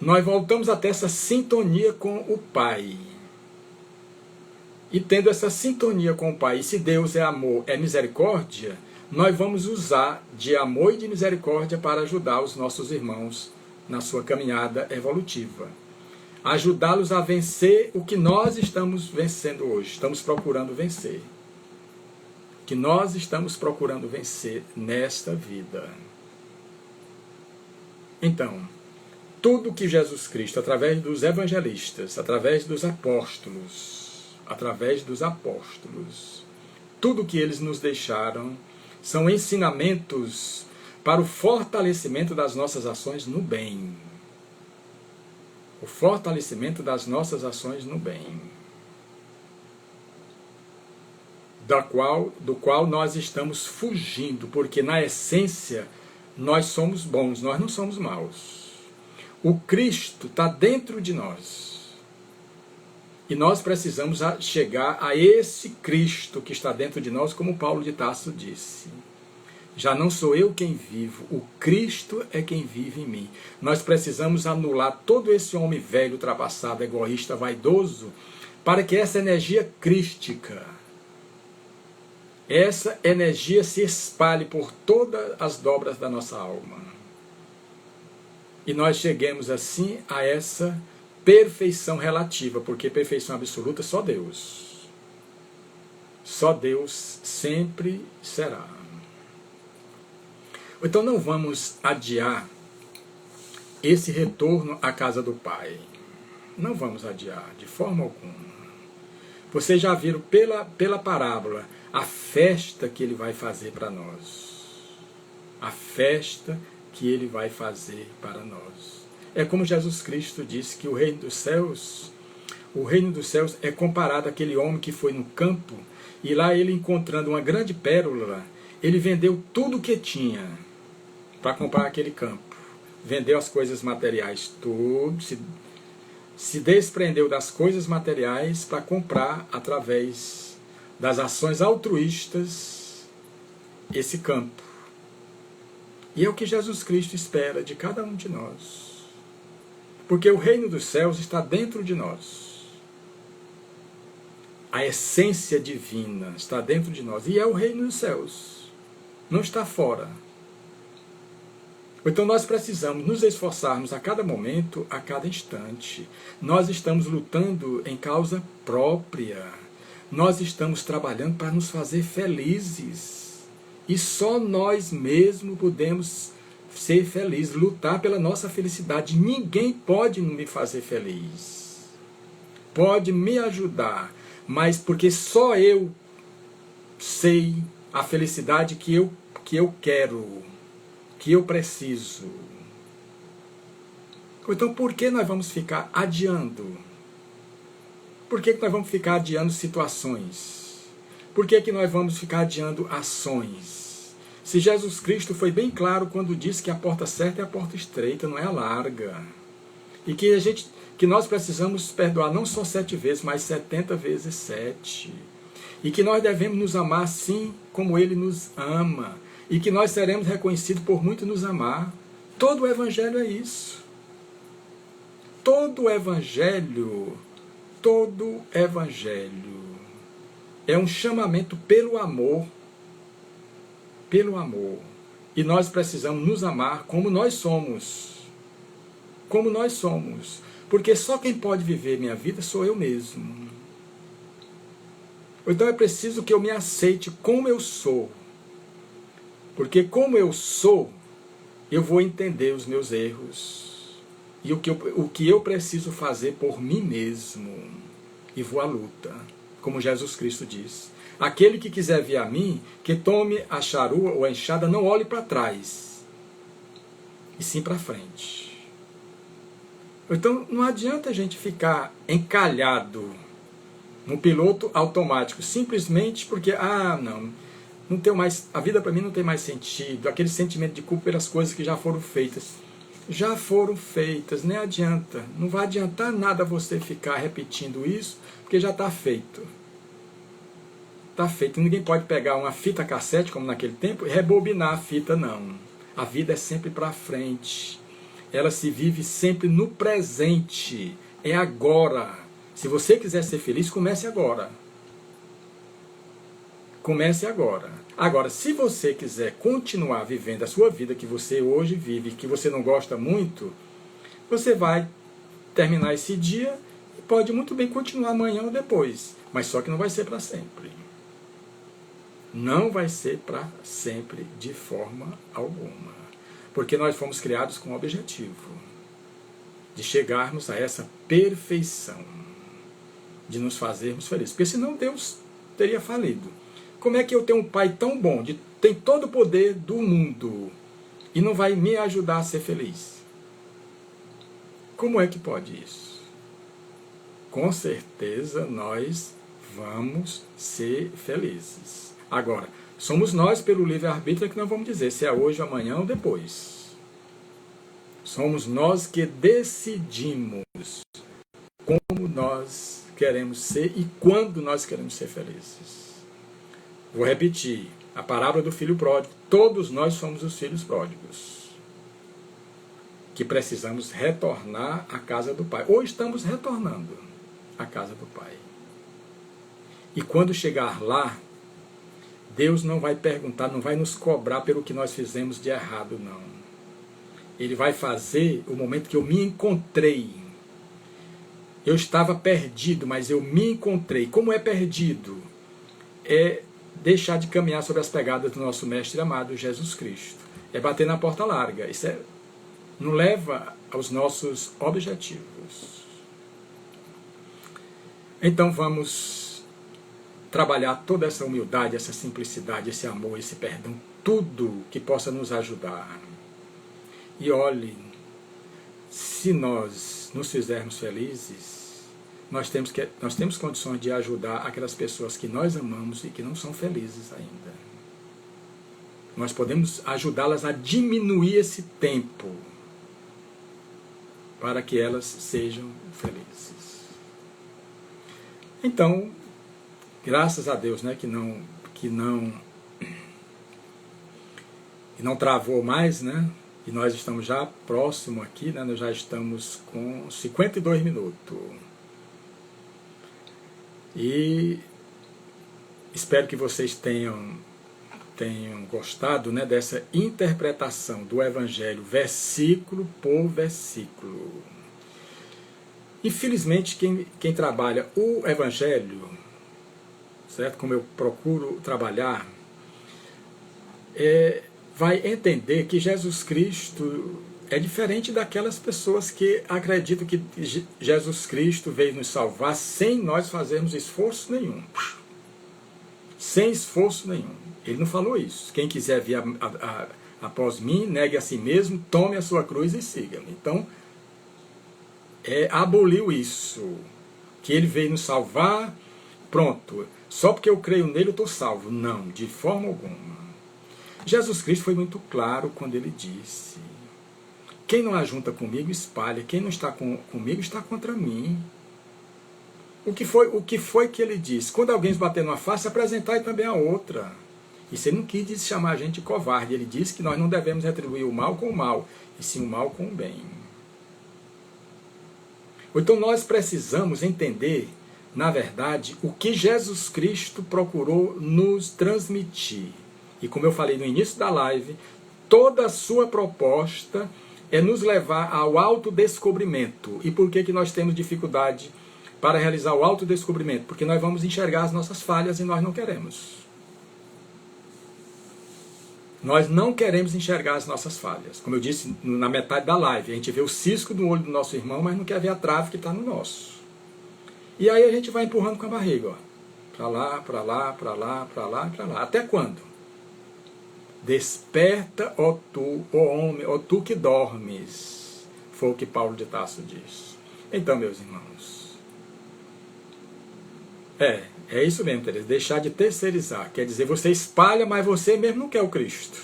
Nós voltamos até essa sintonia com o Pai. E tendo essa sintonia com o Pai, e se Deus é amor, é misericórdia, nós vamos usar de amor e de misericórdia para ajudar os nossos irmãos na sua caminhada evolutiva. ajudá-los a vencer o que nós estamos vencendo hoje, estamos procurando vencer. Que nós estamos procurando vencer nesta vida. Então, tudo que Jesus Cristo, através dos evangelistas, através dos apóstolos, tudo que eles nos deixaram são ensinamentos para o fortalecimento das nossas ações no bem. O fortalecimento das nossas ações no bem. Do qual nós estamos fugindo, porque na essência nós somos bons, nós não somos maus. O Cristo está dentro de nós. E nós precisamos chegar a esse Cristo que está dentro de nós, como Paulo de Tarso disse. Já não sou eu quem vivo, o Cristo é quem vive em mim. Nós precisamos anular todo esse homem velho, ultrapassado, egoísta, vaidoso, para que essa energia crística, essa energia se espalhe por todas as dobras da nossa alma. E nós cheguemos assim a essa perfeição relativa, porque perfeição absoluta só Deus. Só Deus sempre será. Então não vamos adiar esse retorno à casa do Pai. Não vamos adiar, de forma alguma. Vocês já viram pela parábola a festa que Ele vai fazer para nós. A festa que Ele vai fazer para nós. É como Jesus Cristo disse que o reino dos céus é comparado àquele homem que foi no campo e lá ele, encontrando uma grande pérola, ele vendeu tudo o que tinha para comprar aquele campo. Vendeu as coisas materiais, tudo, se desprendeu das coisas materiais para comprar, através das ações altruístas, esse campo. E é o que Jesus Cristo espera de cada um de nós. Porque o reino dos céus está dentro de nós. A essência divina está dentro de nós. E é o reino dos céus. Não está fora. Então nós precisamos nos esforçarmos a cada momento, a cada instante. Nós estamos lutando em causa própria. Nós estamos trabalhando para nos fazer felizes. E só nós mesmos podemos ser felizes, lutar pela nossa felicidade. Ninguém pode me fazer feliz. Pode me ajudar, mas porque só eu sei a felicidade que eu quero, que eu preciso. Então por que nós vamos ficar adiando? Por que nós vamos ficar adiando situações? Por que nós vamos ficar adiando ações? Se Jesus Cristo foi bem claro quando disse que a porta certa é a porta estreita, não é a larga. E que nós precisamos perdoar não só 7 vezes, mas 70 vezes 7. E que nós devemos nos amar assim como Ele nos ama. E que nós seremos reconhecidos por muito nos amar. Todo o Evangelho é isso. Todo o Evangelho é um chamamento pelo amor. Pelo amor. E nós precisamos nos amar como nós somos. Como nós somos. Porque só quem pode viver minha vida sou eu mesmo. Então é preciso que eu me aceite como eu sou. Porque como eu sou, eu vou entender os meus erros. E o que eu preciso fazer por mim mesmo. E vou à luta. Como Jesus Cristo diz. Aquele que quiser vir a mim, que tome a charua ou a enxada, não olhe para trás, e sim para frente. Então não adianta a gente ficar encalhado no piloto automático, simplesmente porque, não tenho mais, a vida para mim não tem mais sentido, aquele sentimento de culpa pelas coisas que já foram feitas. Já foram feitas, nem adianta. Não vai adiantar nada você ficar repetindo isso, porque já está feito. Está feito. Ninguém pode pegar uma fita cassete, como naquele tempo, e rebobinar a fita, não. A vida é sempre para frente. Ela se vive sempre no presente. É agora. Se você quiser ser feliz, comece agora. Comece agora. Agora, se você quiser continuar vivendo a sua vida que você hoje vive, que você não gosta muito, você vai terminar esse dia e pode muito bem continuar amanhã ou depois. Mas só que não vai ser para sempre. Não vai ser para sempre de forma alguma. Porque nós fomos criados com o objetivo de chegarmos a essa perfeição, de nos fazermos felizes. Porque senão Deus teria falido. Como é que eu tenho um pai tão bom, tem todo o poder do mundo, e não vai me ajudar a ser feliz? Como é que pode isso? Com certeza nós vamos ser felizes. Agora, somos nós, pelo livre-arbítrio, que não vamos dizer se é hoje, amanhã ou depois. Somos nós que decidimos como nós queremos ser e quando nós queremos ser felizes. Vou repetir, a parábola do filho pródigo. Todos nós somos os filhos pródigos, que precisamos retornar à casa do Pai. Ou estamos retornando à casa do Pai. E quando chegar lá, Deus não vai perguntar, não vai nos cobrar pelo que nós fizemos de errado, não. Ele vai fazer o momento que eu me encontrei. Eu estava perdido, mas eu me encontrei. Como é perdido? É deixar de caminhar sobre as pegadas do nosso mestre amado Jesus Cristo. É bater na porta larga. Isso não leva aos nossos objetivos. Então vamos trabalhar toda essa humildade, essa simplicidade, esse amor, esse perdão, tudo que possa nos ajudar. E olhe, se nós nos fizermos felizes, nós temos condições de ajudar aquelas pessoas que nós amamos e que não são felizes ainda. Nós podemos ajudá-las a diminuir esse tempo para que elas sejam felizes. Então, graças a Deus, né, que não travou mais, né? E nós estamos já próximo aqui, né? Nós já estamos com 52 minutos. E espero que vocês tenham gostado, né, dessa interpretação do Evangelho, versículo por versículo. Infelizmente, quem trabalha o Evangelho, certo? Como eu procuro trabalhar, vai entender que Jesus Cristo é diferente daquelas pessoas que acreditam que Jesus Cristo veio nos salvar sem nós fazermos esforço nenhum. Sem esforço nenhum. Ele não falou isso. Quem quiser vir após mim, negue a si mesmo, tome a sua cruz e siga-me. Então, aboliu isso. Que ele veio nos salvar, pronto. Só porque eu creio nele eu estou salvo. Não, de forma alguma. Jesus Cristo foi muito claro quando ele disse: quem não ajunta comigo, espalha. Quem não está comigo, está contra mim. O que foi que ele disse? Quando alguém se bater numa face, apresentai também a outra. Isso ele não quis chamar a gente de covarde. Ele disse que nós não devemos retribuir o mal com o mal, e sim o mal com o bem. Então nós precisamos entender, na verdade, o que Jesus Cristo procurou nos transmitir. E como eu falei no início da live, toda a sua proposta é nos levar ao autodescobrimento. E por que nós temos dificuldade para realizar o autodescobrimento? Porque nós vamos enxergar as nossas falhas e nós não queremos. Nós não queremos enxergar as nossas falhas. Como eu disse na metade da live, a gente vê o cisco no olho do nosso irmão, mas não quer ver a trave que está no nosso. E aí a gente vai empurrando com a barriga, ó. Para lá, para lá, para lá, para lá, para lá. Até quando? Desperta, ó tu, ó homem, ó tu que dormes. Foi o que Paulo de Tarso diz. Então, meus irmãos, é isso mesmo, Teresa. Deixar de terceirizar. Quer dizer, você espalha, mas você mesmo não quer o Cristo.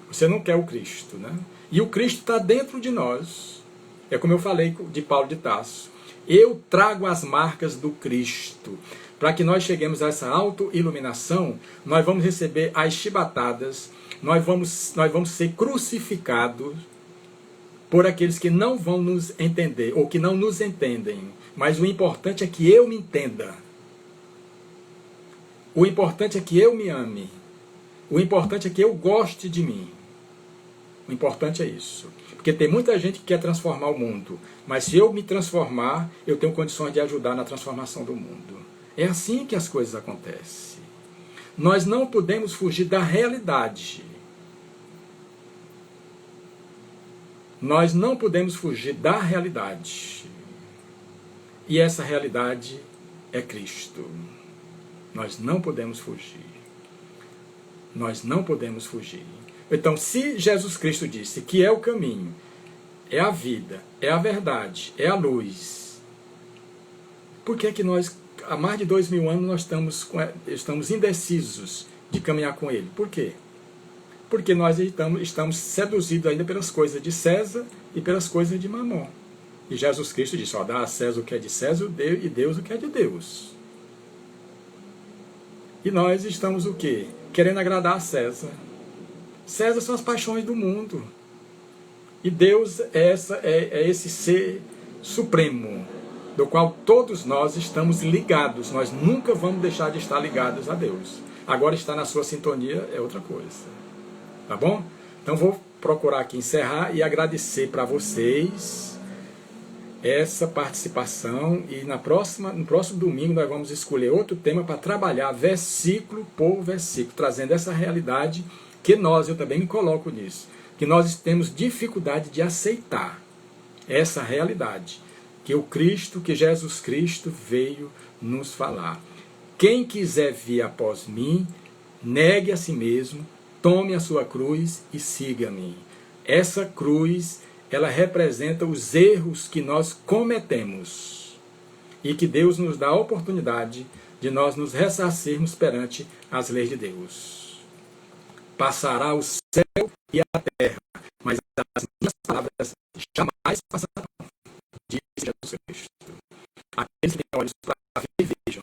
Você não quer o Cristo, né? E o Cristo está dentro de nós. É como eu falei de Paulo de Tarso. Eu trago as marcas do Cristo. Para que nós cheguemos a essa auto-iluminação, nós vamos receber as chibatadas, nós vamos ser crucificados por aqueles que não vão nos entender, ou que não nos entendem. Mas o importante é que eu me entenda. O importante é que eu me ame. O importante é que eu goste de mim. O importante é isso. Porque tem muita gente que quer transformar o mundo, mas se eu me transformar, eu tenho condições de ajudar na transformação do mundo. É assim que as coisas acontecem. Nós não podemos fugir da realidade. Nós não podemos fugir da realidade. E essa realidade é Cristo. Nós não podemos fugir. Nós não podemos fugir. Então, se Jesus Cristo disse que é o caminho, é a vida, é a verdade, é a luz, por que é que nós, há mais de 2000 anos, nós estamos indecisos de caminhar com Ele? Por quê? Porque nós estamos seduzidos ainda pelas coisas de César e pelas coisas de Mamon. E Jesus Cristo disse, ó, dá a César o que é de César e Deus o que é de Deus. E nós estamos o quê? Querendo agradar a César. César são as paixões do mundo. E Deus é esse ser supremo, do qual todos nós estamos ligados. Nós nunca vamos deixar de estar ligados a Deus. Agora, estar na sua sintonia é outra coisa. Tá bom? Então vou procurar aqui encerrar e agradecer para vocês essa participação. E no próximo domingo nós vamos escolher outro tema para trabalhar versículo por versículo, trazendo essa realidade que eu também me coloco nisso, que nós temos dificuldade de aceitar essa realidade, que Jesus Cristo veio nos falar. Quem quiser vir após mim, negue a si mesmo, tome a sua cruz e siga-me. Essa cruz, ela representa os erros que nós cometemos e que Deus nos dá a oportunidade de nós nos ressarcirmos perante as leis de Deus. Passará o céu e a terra, mas as minhas palavras jamais passarão, disse Jesus Cristo. Aqueles que têm olhos para ver, vejam.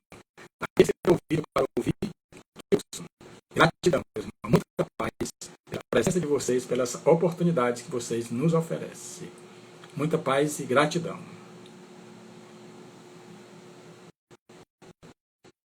Aqueles que têm ouvido para ouvir, ouçam. Gratidão, meus irmãos, muita paz pela presença de vocês, pelas oportunidades que vocês nos oferecem. Muita paz e gratidão.